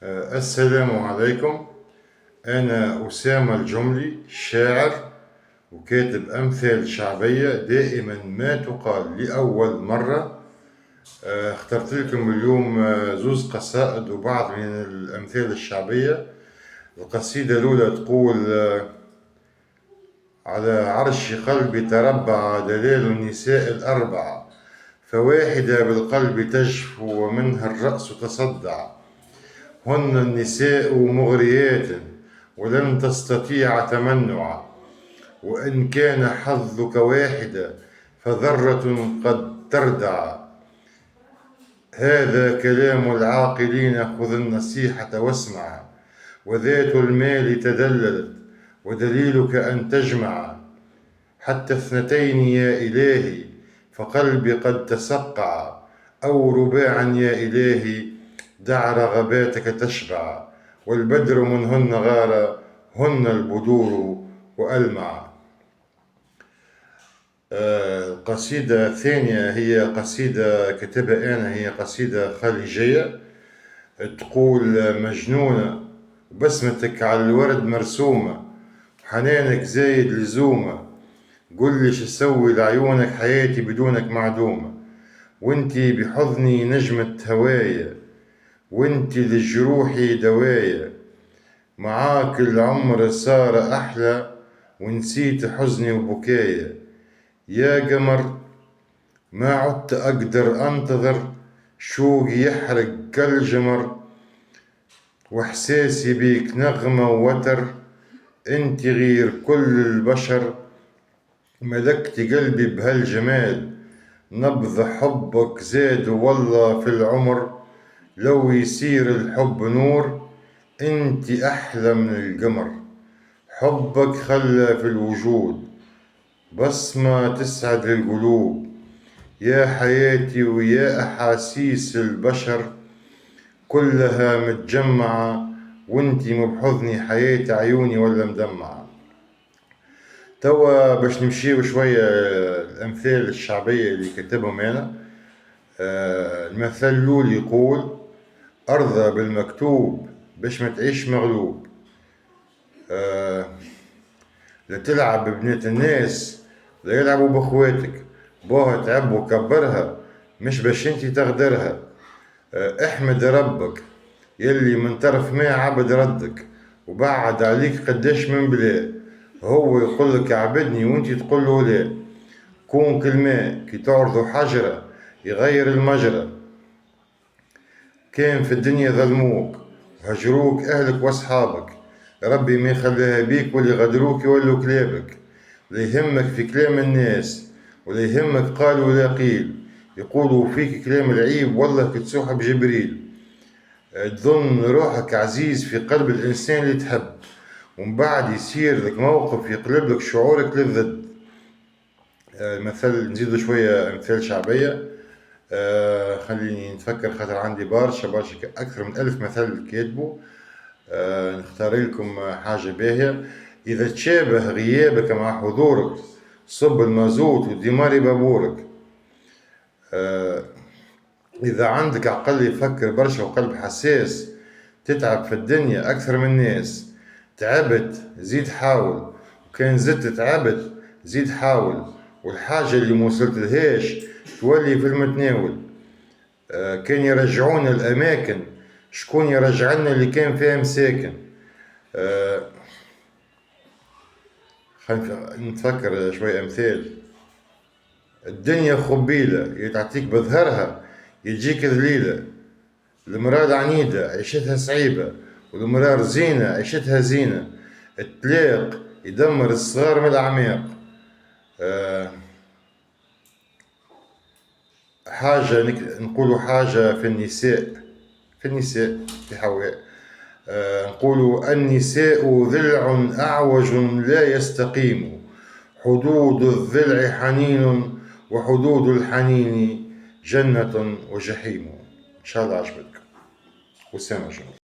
السلام عليكم. أنا أسامة الجملي، شاعر وكاتب أمثال شعبية دائما ما تقال لأول مرة. اخترت لكم اليوم زوز قصائد وبعض من الأمثال الشعبية. القصيدة الأولى تقول: على عرش قلبي تربع دلال النساء الأربعة، فواحدة بالقلب تجفو ومنها الرأس تصدع، هن النساء مغريات ولن تستطيع تمنعا، وإن كان حظك واحدة فذرة قد تردع. هذا كلام العاقلين، خذ النصيحة واسمع، وذات المال تدللت ودليلك أن تجمع، حتى اثنتين يا إلهي فقلبي قد تسقع، أو رباعا يا إلهي دع رغباتك تشبع، والبدر منهن غار هن البدور وألمع. القصيدة الثانية هي قصيدة كتبها أنا، هي قصيدة خليجية تقول: مجنونة وبسمتك على الورد مرسومة، حنانك زايد لزومة، قل لي شسوي لعيونك، حياتي بدونك معدومة، وانتي بحضني نجمة هوايا، وانتي لجروحي دوايا، معاك العمر صار أحلى ونسيت حزني وبكايا، يا قمر ما عدت أقدر أنتظر، شوقي يحرق كالجمر، وإحساسي بيك نغمة ووتر، انتي غير كل البشر، ملكتي قلبي بهالجمال، نبض حبك زاد والله في العمر، لو يصير الحب نور انتي أحلى من القمر، حبك خلى في الوجود بصمة تسعد القلوب، يا حياتي ويا أحاسيس البشر كلها متجمعة، وانتي مبحضني حياة عيوني ولا مدمعة. توا باش نمشيو شوية الأمثال الشعبية اللي كتبهم أنا. المثل الأول يقول: أرضى بالمكتوب باش ما تعيش مغلوب. لا تلعب ببنات الناس، لا يلعبوا بأخواتك، بوها تعب وكبرها مش باش انتي تغدرها. احمد ربك يلي من طرف ما عبد ردك، وبعد عليك قداش من بلا، هو يقولك عبدني وانتي تقوله لا، كون كالماء كي تعرضوا حجرة يغير المجرى، كان في الدنيا ظلموك وهجروك أهلك وأصحابك، ربي ما يخليها بيك واللي غدروك يولوا كلابك، لا يهمك في كلام الناس ولا يهمك قال ولا قيل، يقولوا فيك كلام العيب والله كتسوح بجبريل، تظن روحك عزيز في قلب الإنسان اللي تحب، ومن بعد يصير لك موقف يقلب لك شعورك للضد. مثل نزيدو شوية أمثال شعبية. خليني نتفكر خاطر عندي برشا أكثر من 1000 مثل كاتبه. نختار لكم حاجة باهية: إذا تشابه غيابك مع حضورك صب المازوت وديماري بابورك. إذا عندك عقل يفكر برشا وقلب حساس تتعب في الدنيا أكثر من الناس، تعبت زيد حاول، وكان زدت تعبت زيد حاول، والحاجة اللي موصلتلهاش تولي في المتناول. كان يرجعونا الأماكن، شكون يرجعنا اللي كان فيها مساكن. خلينا نتفكر شوية أمثال: الدنيا خبيلة يتعطيك بظهرها يجيك ذليلة، المرأة عنيدة عيشتها صعيبة، والمرأة رزينة عيشتها زينة، الطلاق يدمر الصغار من الأعماق. حاجة نقولوا حاجة في النساء، في حواء. نقولوا: النساء ضلع أعوج لا يستقيم، حدود الضلع حنين وحدود الحنين جنة وجحيم. إن شاء الله عجبتك. وسام جميل.